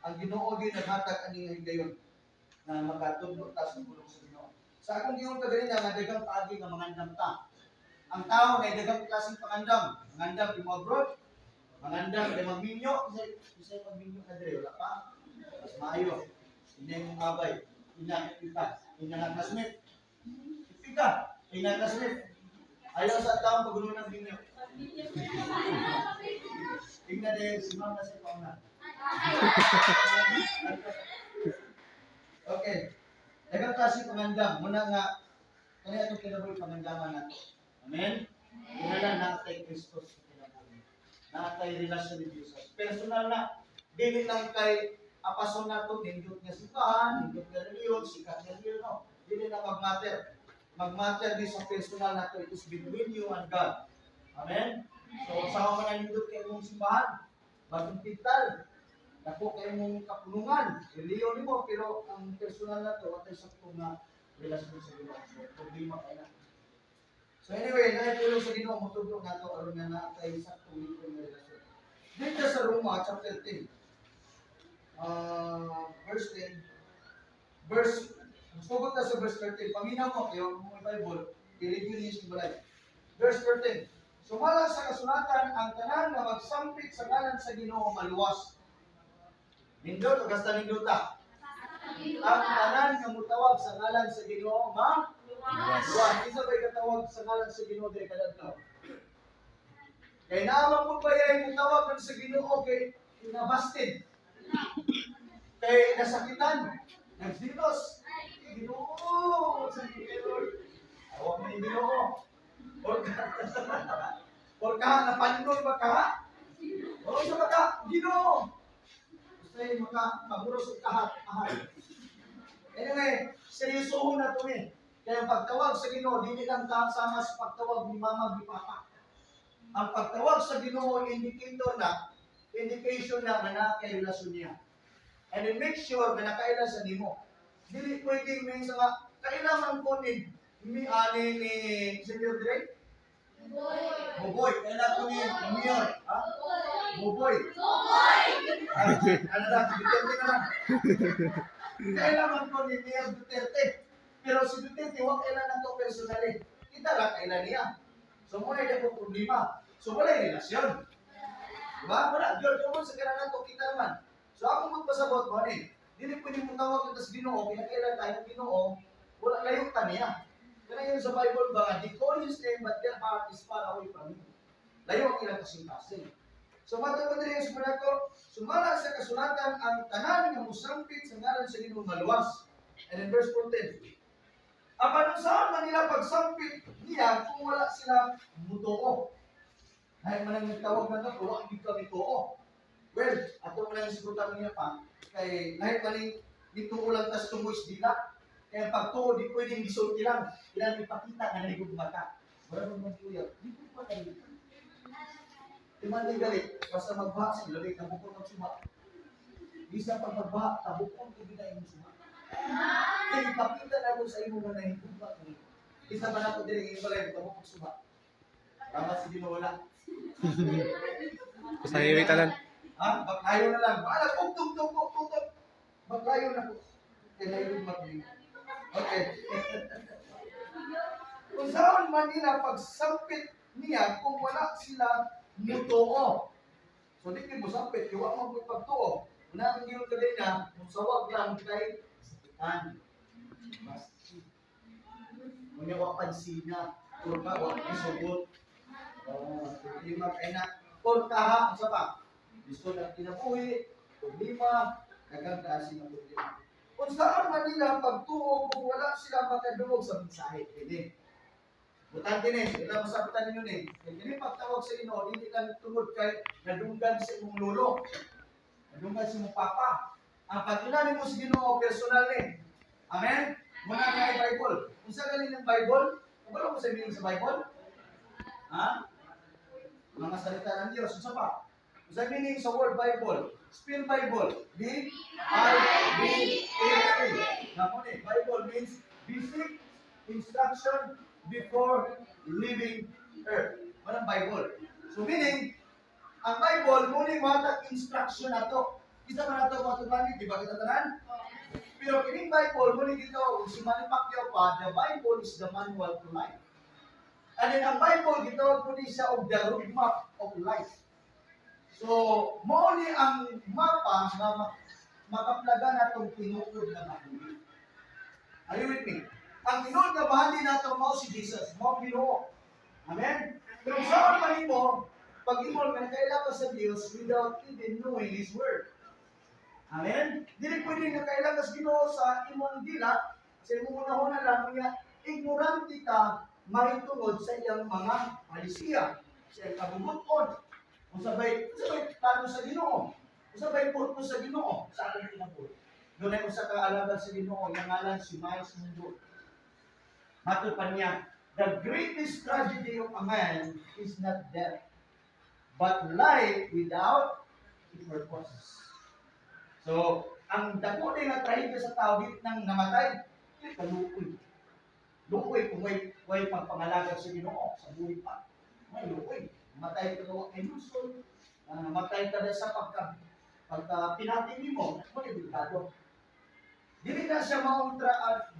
ang Ginoo din naghatag ani higayon na makatudlo ta sa pulong sa Ginoo. Sa akong giyon kagalinda nga daghang paagi nga mangandam ta. Ang tao may daghang klaseng pangandam. Mangandam di mo abroad, mangandam di magminyo, isa magminyo na dire wala pa. Mas maayo. Hindi mong abay. Inakita. Inakasmit. Ipika. Inakasmit. Ayaw sa taong pagulo ng minyo. Tingnan din si Ma'am na si Pauna. Okay. Dagang klase pangandam. Muna nga, kaya itong kinabuhi pangandaman nato. Amen? Kinalan na kay Kristus sa kinabuhi. Na kay relasyon ni Jesus. Personal na. Dili lang kay apason nato, nindot nga sipahan, nindot nga reliyon, sikat nga reliyon. No? Dili na mag-matter. Mag-matter din sa personal nato. It is between you and God. Amen? So, sa mga nindot kayo mong simbahan, bagong tital, napo kayo mong kapunungan, reliyon mo, pero ang personal na to, at ay sakto na relasyon sa Ginoo. So, problema kayo na. So anyway, nakitulong sa Ginoo, matulog na to, aron nga na kay sakto nito na relasyon. Dito sa Roma, chapter 10, verse 10, sugot na sa verse 13, paminaw mo kayo, kung may Bible, i-review niyo sa balay. Verse 13, sumala sa kasulatan ang tanan na magsampit sa ngalan sa Ginoo maluwas. Nindot o gasta ninduta. Ang tanan nga mutawag sa ngalan sa Ginoo maluwas. Isa ba'y katawag sa ngalan sa Ginoo diri kadadlaw? Kay naamang po ba yung mutawag sa Ginoo kay nabasted? Kay nasakitan, nagsilos. Ginoo, sa Ginoo. Awak ni Ginoo. Or ka, napanod ba ka? O sa baka, Ginoo. Gusto makamuros ang kahat. Anyway, seryosohon na ito eh. Kaya ang pagtawag sa Ginoo, hindi lang kasama sa pagtawag ni Mama, ni Papa. Ang pagtawag sa Ginoo, indication na kay relasyon niya. And then make sure na nakailasan mo. Hindi pwedeng may mga kailangan ko ni Senior Direk? Buboy. Kailangan ko ni Mayor. Buboy. Ano lang, Duterte na lang. Kailangan ko ni Mayor Duterte. Pero si Duterte, huwag kailangan ito personally. Kita lang kailan niya. So, muna hindi po problema. So, wala yung relasyon. Diba? Wala. Diyon mo sa kailangan ito, kita naman. So, ako magpasabot mo, hindi pwede mong tawag ito sa Ginoo, pinakailan tayo ng Ginoo, wala layutan niya. Kaya yun sa Bible ba, they call his name, but their heart is far away from him. Layo ang ilang kasing-kasing. So, matapos na rin yung sumunod ko, sumala sa kasulatan ang tanan ng musampit sa ngalan sa Ginoo maluwas. And in verse 14, apan saan man nila pagsampit niya kung wala sila mutuo. Ay man ang nagtawag na ito, wala hindi kami tuo. Well, ato mo lang yung sigutan niya pa, kay lahit maling dito ulang tas tumuis dila. Kaya pagtuo, di pwedeng gisulti lang. Ilang ipakita nga naligog mata. Wala naman kuya, di po pa tayo. Timan galit, basta magbaha sa galit, tabukon ng suma. Bisa pag magbaha, tabukon ko na yung suma. Kaya ipakita na ko sa imo na naligog ba. Isa ba na ko din yung balay, tabukon suma. Ramat si Dinola. Basta hiwitalan. Baglayo na lang. Baala, tugtog. Baglayo na ko. Kailangan mag-ling. Okay. Kung saan man nila pagsampit niya kung wala sila mutuo. So, di mo sampit. Iwa mo pagtuo. Una ang gilong ka na, musawag lang kay sakitan. Basti. Muna wak pansina. Kurka, wak isugot. Lima kay na. Kurka ha, ang sapa. Gusto na kinabuhi, problema, nagagdasin ng problema. Kung saan man nila pagtuo kung wala sila makadungog sa mensahe. Pwede. Butante ni, sila masabitan ninyo ni. Hindi pagtawag sa Ginoo, hindi ka tungod kay nadunggan sa imong lolo. Nadunggan sa imong papa. Ang pagkilala mo sa Ginoo, personal ni. Amen? Muna nga Bible. Kung saan galing ng Bible, kung wala mo sa meaning sa Bible? Mga salita ng Diyos. Kung pa? Sa meaning sa word Bible, spell Bible, B-I-B-L-E. Namun Bible means basic instruction before leaving earth. Walang Bible. So meaning, ang Bible, muna yung matag instruction na to. Kita man nato matutani, di ba kita tanan? Pero kining Bible mo ni dito, si Manny Pacquiao pa, the Bible is the manual to life. And then ang Bible gitawag po ni siya og the roadmap of life. So, mao ni ang mapa nga makaplaga natong tinuod na mahuli. Are you with me? Ang tinuod na bahali nato mao si Jesus, mao Ginoo. Amen? Pero saan man mo, pag imo nga kailangan sa Dios without even knowing His Word. Amen? Dili pwede nga kailangan sa Ginoo sa imong dila, sa imong unahon na lang nga ignorante ka mahitungod sa iyang mga palisiya, sa iyang kabubuton. Kung sabay plano sa Ginoo, kung sabay purpose sa Ginoo, sa ating kinabuhi. Doon ay usa ka alagad sa Ginoo, yung ngalan si Miles Mundo. Matupan niya, the greatest tragedy of a man is not death, but life without a purpose. So, ang dako din nga trahedya sa tao, di nang namatay, kalukoy. Lukoy kung may pagpangalagad sa Ginoo, sa buhay pa. May lukoy. Matay ka gawa kay Luzon, matay ka na sa pagka pinatingin mo, may delikado. Dili na siya maong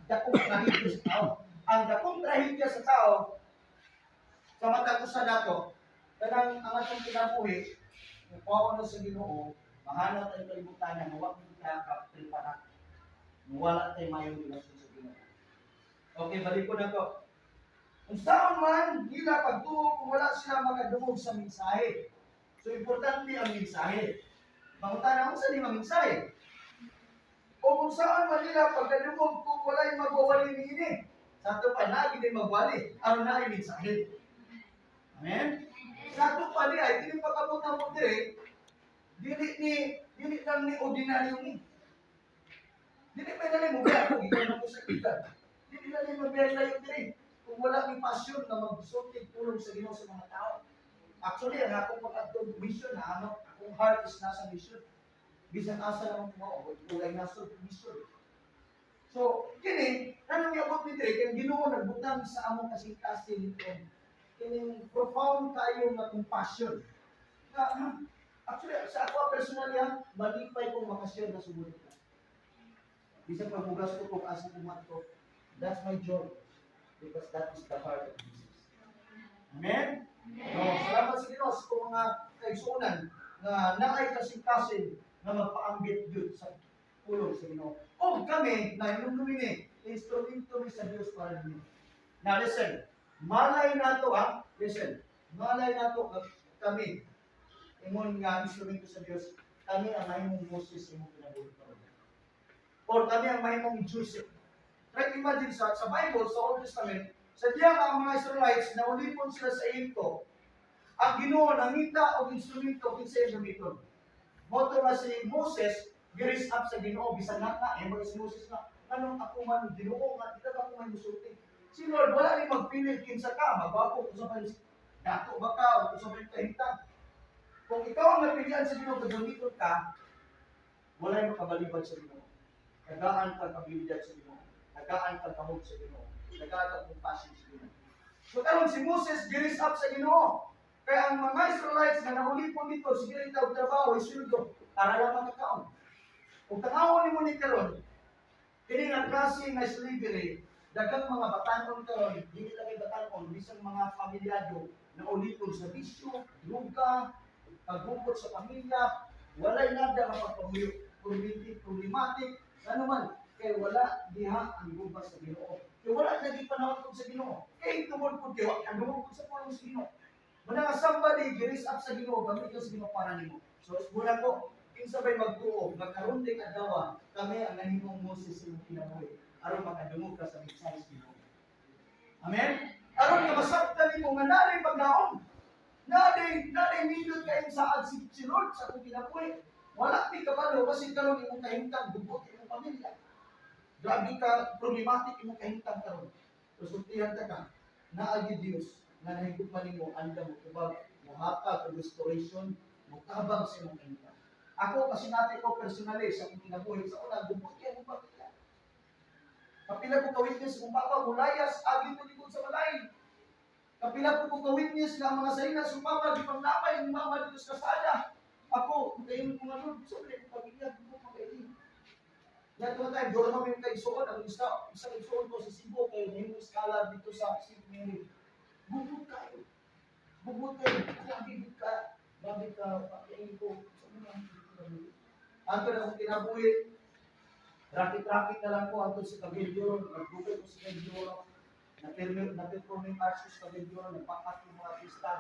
dakong trahedya sa tao. Ang dakong trahedya sa tao, sa mata ko sa dato, kanang ang atong kinabuhi, pawa na sa Ginoo, mahanap tayo kalibutan na huwag mo kaya wala tayo mayong relasyon sa Ginoo. Okay, balik ko na to. Kung saan man, nila pagtuo kung wala sila makadungog sa mensahe. So, importante ang mensahe. Mangutana kung saan yung mensahe. O kung saan man nila pagkadungog kung wala yung magwawali ni. Sa ito pa, nagi din magwali. Ano na yung mensahe? Amen? Sa ito pa, ay hindi pagkabutan mo dire, dili lang ni ordinaryo ni. Dili pa na mo ba? Kung ikaw na po sa kita. Dili lang ni mabiyalayo dire. Kung wala may passion na magsultig tulong sa Ginoo sa mga tao. Actually, ang akong pag-atong mission na akong heart is nasa mission. Bisan asa naman mo, kulay nasa mission. So, kini, anong yabot ni Dre, kaya Ginoo nagbutang sa among kasing-kasing ito. Kini, profound kayo na compassion. Actually, sa ako personally, malipay kong makasyon na sumunod ka. Bisan pagbugas ko kung asa kumat ko, that's my joy. Because that is the heart of Jesus. Amen? No, salamat sa Ginoo sa mga kaigsunan na naay kasing-kasing na magpaambit yun sa pulong sa Ginoo. O kami, na yung lumini, instrumento ni sa Diyos para ninyo. Now listen, malay na to listen, malay na to kami, imong nga instrumento sa Diyos, kami ang mahimong Moses imong kinabuhi pa. Or kami ang mahimong Joseph. Like imagine sa Bible, sa Old Testament, sadya ang mga Israelites na ulipon sila sa Egypto, ang Ginoo nangita og instrumento kinsa yung gamiton. Moto nga si Moses, giris up sa Ginoo bisan nga mga si Moses nga anong ako man Ginoo nga kita ba ko may musulti. Si Lord wala ni magpili kinsa ka, magwapo usa pa dato ba ka o usa pa kahintang. Kung ikaw ang napilian sa Ginoo gamiton ka, wala yung makabalibad sa Ginoo. Tagaan ka kabilidad sa Ginoo. Tagaan ka kamog sa Ginoo. Tagaan ka compassion sa Ginoo. So karon si Moses giris up sa Ginoo. Kaya ang mga Israelites na nahulipon dito, sige rin daw trabaho, isuldo, para lang magkakaon. Kung tangawon ni mo ni karon, kini nga klase nga slavery, dagang mga batanon karon, hindi lang ay batanon, bisang mga pamilyado na ulipon sa bisyo, druga, pagbukod sa pamilya, walay nada mapagpamuyo, problematic, ano man, kaya wala diha ang gubas sa Ginoo. Kaya wala naging panahon sa Ginoo. Kaya tumod po diwa, ang lumod sa pulong sa Ginoo. Muna nga somebody giris up sa Ginoo, gamit ka sa Ginoo para nimo. So, muna ko, kinsabay magtuo, magkarunting adlaw, kami ang nahimong Moses sa imong kinabuhi, aron makadungog ka sa mensahe sa Ginoo. Amen? Aron nga masabtan nimo nga naay pagnaon. Naay nindot kay saad si Lord sa akong kinabuhi. Wala ti kabalo kasi karon imong kahimtang dubot imong pamilya. Grabe ka problematic imong kahimtang karon. Resultihan ta ka naa gyud Dios nga nahigugman nimo anda mo kubag muhatag og restoration mo tabang sa imong kahimtang. Ako kasi natin ko personally sa akong kinabuhi sa una dubot kay imong pamilya. Kapila ko ka-witness kung papa mulayas agi to likod sa balay. Kapila ko ka-witness nga mga sayna sa papa di panglamay ni mama dito sa kasada. Ako, kayo ko nga Lord, sabi ko, pamilya ko pag-ibig. Yan ko tayo, doon namin kay Soon, ang isang Soon ko sa Cebu, kayo na yung skala dito sa St. Mary. Bubog kayo. Bubog kayo. Grabe ka, pag-ibig ko. Sabi nga, ato na akong kinabuhi. Rakit-rakit na lang ko ato sa Cabello, nagbukod ko sa Cabello, na-performing arts ko sa Cabello, nagpakat yung mga pista.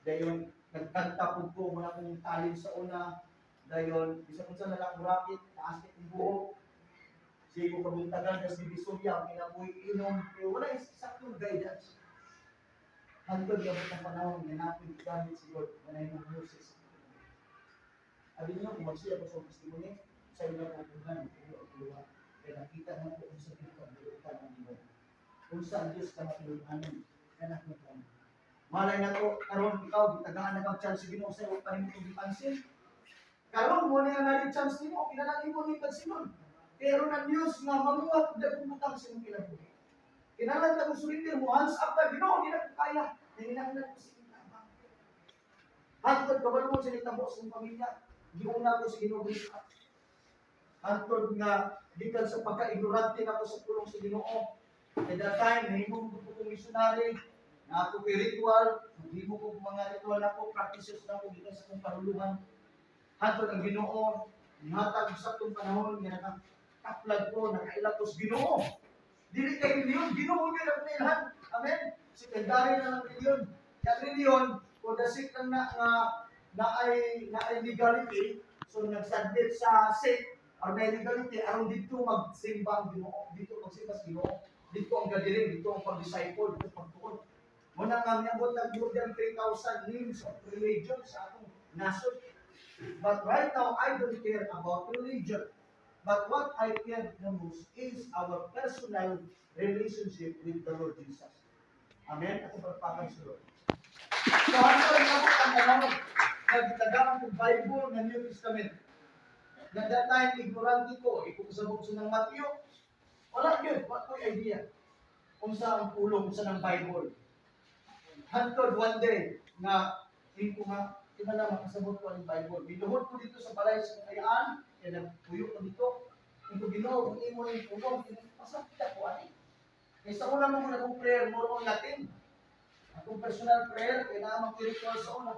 Dayon, nagkanta po ko, wala kong talent sa una. Dayon, isa kung saan na lang rakit, naasik yung buhok. Siya ko kabuntagan na si Bisoya, ang kinabuhi inom, pero wala yung saktong guidance. Hantod yung mga panahon, nanapin gamit si Lord, manay ng Moses. Abi niyo, kung magsiya ko sa testimony, sa inyo na pupungan, kaya nakita na po kung sa pinagkaburutan ng Diyos. Kung saan Diyos ka matulunganin, anak mo po. Malay na to, karon ikaw, gitagaan na kang chance Ginoo sa iyo, panin mo gipansin. Karon mo na nga chance nimo, kinalangin mo ni pagsinon. Pero na Diyos nga mamuhat na pumutang sa imong kinabuhi. Kinahanglan ta mo sulitir mo, hands up ta Ginoo, di na ko kaya. Nanginahanglan ko sa imong tabang. Hantod kabalo mo sa itabo sa imong pamilya. Giuna ko sa Ginoo Kristo. Hantod nga gikan sa pagka-ignorante nako sa pulong sa Ginoo. At that time, nahimong ko kong missionary, na ako ritual, nahimong ko mga ritual na ko, practices na ko gikan sa kong karuluhan. Hantod ang Ginoo, nihatag sa itong panahon, nga nakaplag ko, nakailag ko sa Ginoo. Dili kay reliyon, Ginoo yun ang pinilhan. Amen? Sekundary na ng reliyon. Kaya reliyon, kung dasik lang na ay legality, so nagsadlit sa sect, or may legality, aron dito magsimba ang Ginoo, dito magsimba sa Ginoo, dito ang gadirin, dito ang pag-disciple, dito ang pagtuon. Muna nga niabot ng more than 3,000 names of religion sa atong nasod. But right now, I don't care about religion. But what I care the most is our personal relationship with the Lord Jesus. Amen? At pagpapakan sa Lord. So, hanggang nabot ang panahon, nagtagaan ng Bible ng New Testament. Na that time, ignorante ko, ikusabog sa ng Matthew, wala yun, what ko idea? Kung saan ang pulong sa ng Bible. Hantod one day, na, hindi ko nga, kinala makasabot ko ang Bible. Binuhod ko dito sa balay sa kayaan, kaya nagpuyo ko dito. Hindi ko Ginoo, kung imo yung pulong, pasakita ko ani. Kaya sa una mo na kong prayer, more on Latin. Akong personal prayer, kaya naman ko ritual sa una.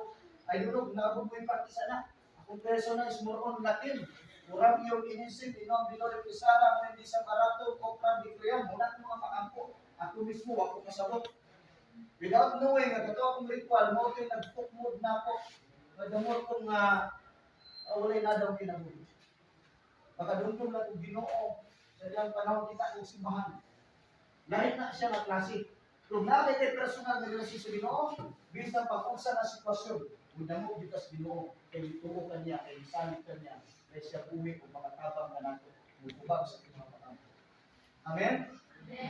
I don't know, nabog ko yung practice na. Akong personal is more on Latin. Murang iyong inisip, inom, dinore, pisara, may disang arato, kopran, dikriyan, muna ko mga pakampo. Ako mismo, ako kasabot. Without knowing, at ito akong ritual, mo ito yung nag-footmood na ako. Madamot kong walay na daw kinabuhi. Baka doon lang kong Ginoo, sa diyang panahon kita kong simbahan. Lahat na siya na klase. Kung nakita personal na relasyon sa Ginoo, bisan pag-usa na sitwasyon, mudamo dito sa Ginoo, kay tuo ka niya, kay salit ka niya, kay siya bumi o mga tabang na nato, mutubag sa mga patampo. Amen? Amen.